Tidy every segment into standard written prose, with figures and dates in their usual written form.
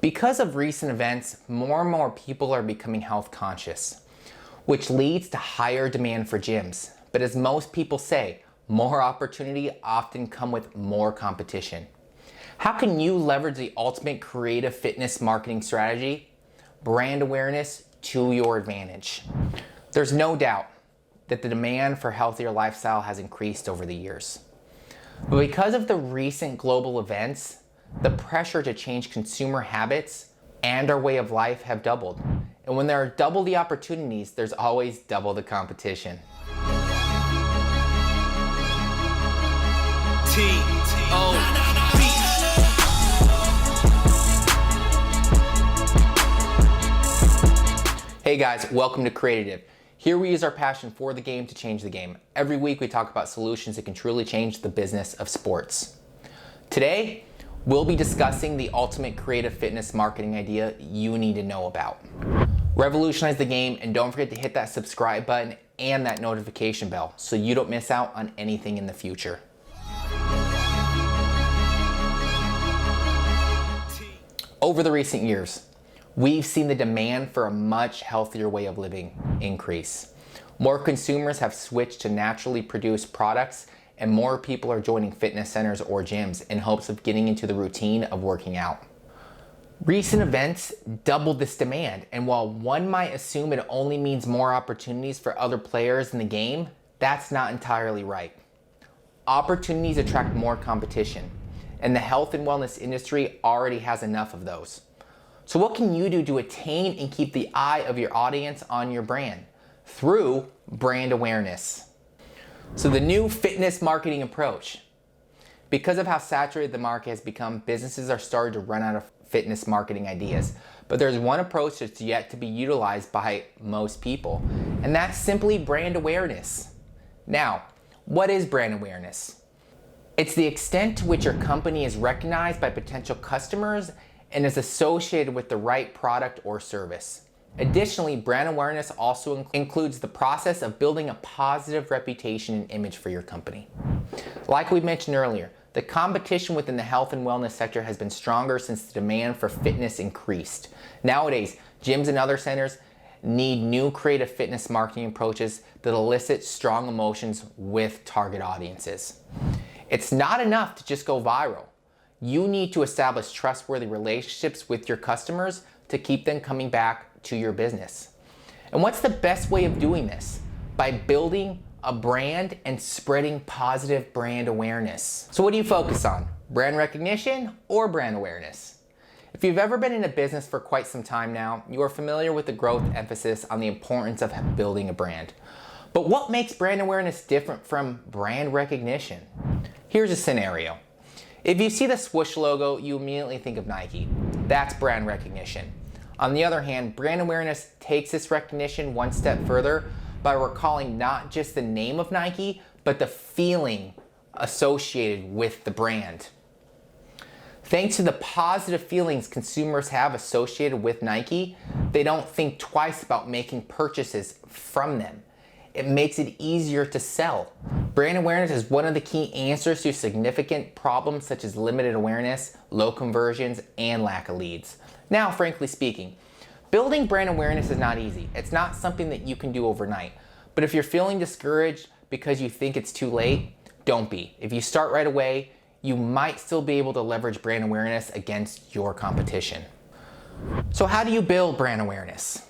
Because of recent events, more and more people are becoming health conscious, which leads to higher demand for gyms. But as most people say, more opportunity often come with more competition. How can you leverage the ultimate creative fitness marketing strategy, brand awareness, to your advantage? There's no doubt that the demand for healthier lifestyle has increased over the years. But because of the recent global events, the pressure to change consumer habits and our way of life have doubled. And when there are double the opportunities, there's always double the competition. Hey guys, welcome to Creative. Here we use our passion for the game to change the game. Every week we talk about solutions that can truly change the business of sports. Today, we'll be discussing the ultimate creative fitness marketing idea you need to know about. Revolutionize the game, and don't forget to hit that subscribe button and that notification bell so you don't miss out on anything in the future. Over the recent years, we've seen the demand for a much healthier way of living increase. More consumers have switched to naturally produced products, and more people are joining fitness centers or gyms in hopes of getting into the routine of working out. Recent events doubled this demand, and while one might assume it only means more opportunities for other players in the game, that's not entirely right. Opportunities attract more competition, and the health and wellness industry already has enough of those. So what can you do to attain and keep the eye of your audience on your brand? Through brand awareness. So the new fitness marketing approach. Because of how saturated the market has become, businesses are starting to run out of fitness marketing ideas. But there's one approach that's yet to be utilized by most people, and that's simply brand awareness. Now, what is brand awareness? It's the extent to which your company is recognized by potential customers and is associated with the right product or service. Additionally, brand awareness also includes the process of building a positive reputation and image for your company. Like we mentioned earlier, the competition within the health and wellness sector has been stronger since the demand for fitness increased. Nowadays, gyms and other centers need new creative fitness marketing approaches that elicit strong emotions with target audiences. It's not enough to just go viral. You need to establish trustworthy relationships with your customers to keep them coming back to your business. And what's the best way of doing this? By building a brand and spreading positive brand awareness. So what do you focus on? Brand recognition or brand awareness? If you've ever been in a business for quite some time now, you are familiar with the growth emphasis on the importance of building a brand. But what makes brand awareness different from brand recognition? Here's a scenario. If you see the swoosh logo, you immediately think of Nike. That's brand recognition. On the other hand, brand awareness takes this recognition one step further by recalling not just the name of Nike, but the feeling associated with the brand. Thanks to the positive feelings consumers have associated with Nike, they don't think twice about making purchases from them. It makes it easier to sell. Brand awareness is one of the key answers to significant problems such as limited awareness, low conversions, and lack of leads. Now, frankly speaking, building brand awareness is not easy. It's not something that you can do overnight. But if you're feeling discouraged because you think it's too late, don't be. If you start right away, you might still be able to leverage brand awareness against your competition. So how do you build brand awareness?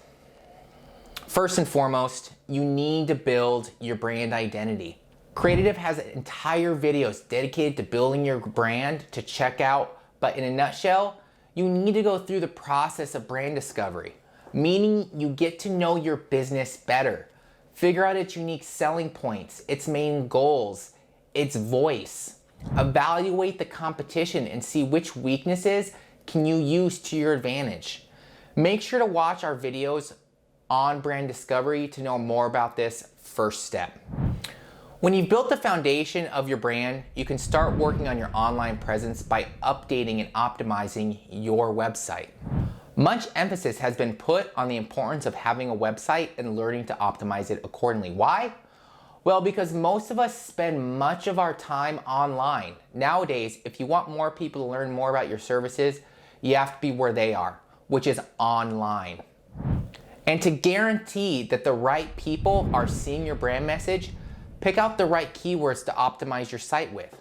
First and foremost, you need to build your brand identity. Creative has entire videos dedicated to building your brand to check out, but in a nutshell, you need to go through the process of brand discovery, meaning you get to know your business better, figure out its unique selling points, its main goals, its voice, evaluate the competition and see which weaknesses can you use to your advantage. Make sure to watch our videos on brand discovery to know more about this first step. When you've built the foundation of your brand, you can start working on your online presence by updating and optimizing your website. Much emphasis has been put on the importance of having a website and learning to optimize it accordingly. Why? Well, because most of us spend much of our time online. Nowadays, if you want more people to learn more about your services, you have to be where they are, which is online. And to guarantee that the right people are seeing your brand message, pick out the right keywords to optimize your site with.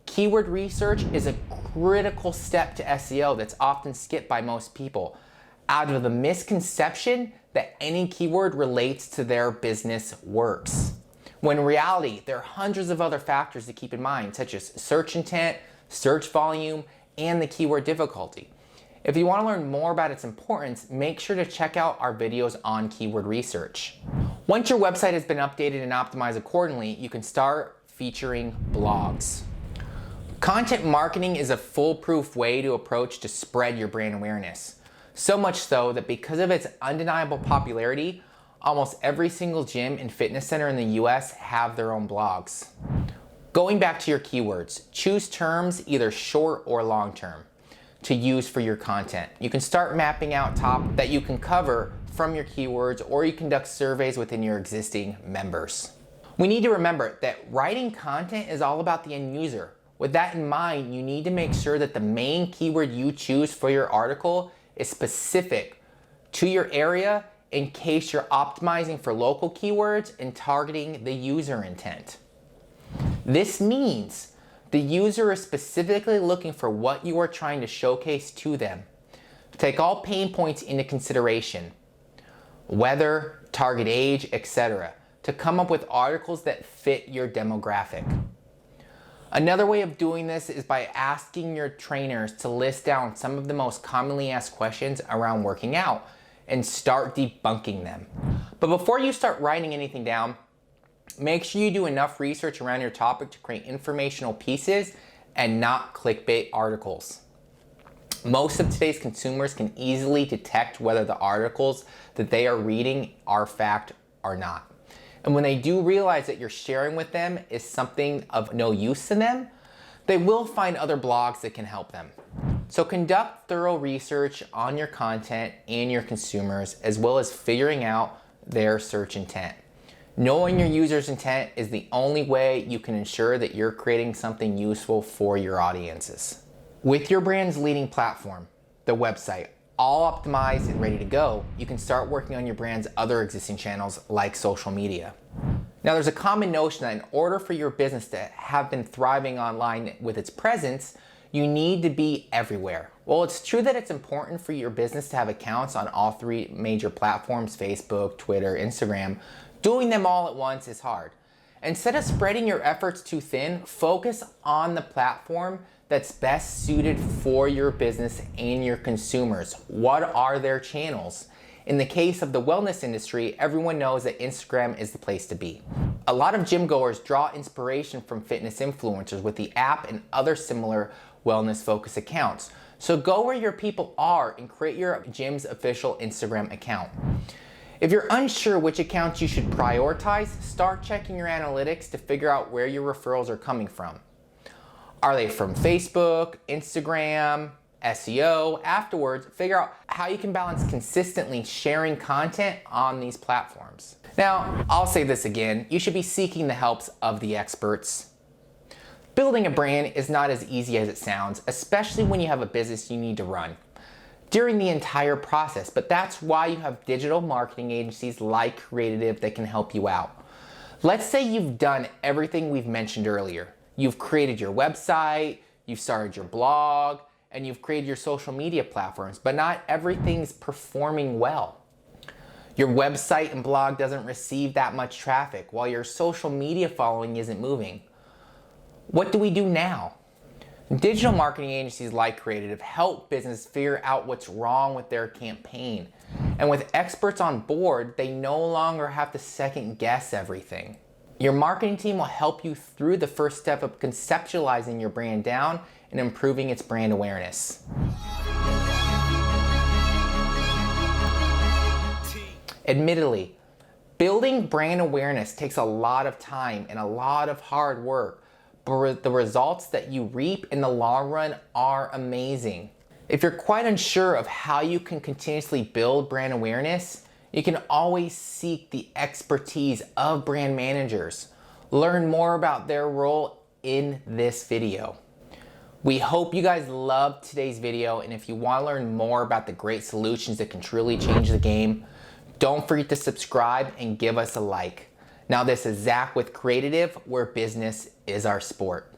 Keyword research is a critical step to SEO that's often skipped by most people, out of the misconception that any keyword relates to their business works. When in reality, there are hundreds of other factors to keep in mind, such as search intent, search volume, and the keyword difficulty. If you want to learn more about its importance, make sure to check out our videos on keyword research. Once your website has been updated and optimized accordingly, you can start featuring blogs. Content marketing is a foolproof way to approach to spread your brand awareness. So much so that because of its undeniable popularity, almost every single gym and fitness center in the US have their own blogs. Going back to your keywords, choose terms either short or long term to use for your content. You can start mapping out topics that you can cover from your keywords, or you conduct surveys within your existing members. We need to remember that writing content is all about the end user. With that in mind, you need to make sure that the main keyword you choose for your article is specific to your area in case you're optimizing for local keywords and targeting the user intent. This means the user is specifically looking for what you are trying to showcase to them. Take all pain points into consideration, weather, target age, etc., to come up with articles that fit your demographic. Another way of doing this is by asking your trainers to list down some of the most commonly asked questions around working out and start debunking them. But before you start writing anything down, make sure you do enough research around your topic to create informational pieces and not clickbait articles. Most of today's consumers can easily detect whether the articles that they are reading are fact or not. And when they do realize that you're sharing with them is something of no use to them, they will find other blogs that can help them. So conduct thorough research on your content and your consumers, as well as figuring out their search intent. Knowing your user's intent is the only way you can ensure that you're creating something useful for your audiences. With your brand's leading platform, the website, all optimized and ready to go, you can start working on your brand's other existing channels like social media. Now, there's a common notion that in order for your business to have been thriving online with its presence, you need to be everywhere. Well, it's true that it's important for your business to have accounts on all three major platforms, Facebook, Twitter, Instagram. Doing them all at once is hard. Instead of spreading your efforts too thin, focus on the platform that's best suited for your business and your consumers. What are their channels? In the case of the wellness industry, everyone knows that Instagram is the place to be. A lot of gym goers draw inspiration from fitness influencers with the app and other similar wellness focused accounts. So go where your people are and create your gym's official Instagram account. If you're unsure which accounts you should prioritize, start checking your analytics to figure out where your referrals are coming from. Are they from Facebook, Instagram, SEO? Afterwards, figure out how you can balance consistently sharing content on these platforms. Now, I'll say this again, you should be seeking the help of the experts. Building a brand is not as easy as it sounds, especially when you have a business you need to run during the entire process, but that's why you have digital marketing agencies like Creatitive that can help you out. Let's say you've done everything we've mentioned earlier. You've created your website, you've started your blog, and you've created your social media platforms, but not everything's performing well. Your website and blog doesn't receive that much traffic, while your social media following isn't moving. What do we do now? Digital marketing agencies like Creatitive help businesses figure out what's wrong with their campaign. And with experts on board, they no longer have to second guess everything. Your marketing team will help you through the first step of conceptualizing your brand down and improving its brand awareness. Admittedly, building brand awareness takes a lot of time and a lot of hard work, but the results that you reap in the long run are amazing. If you're quite unsure of how you can continuously build brand awareness, you can always seek the expertise of brand managers. Learn more about their role in this video. We hope you guys loved today's video, and if you want to learn more about the great solutions that can truly change the game, don't forget to subscribe and give us a like. Now, this is Zach with Creatitive, where business is our sport.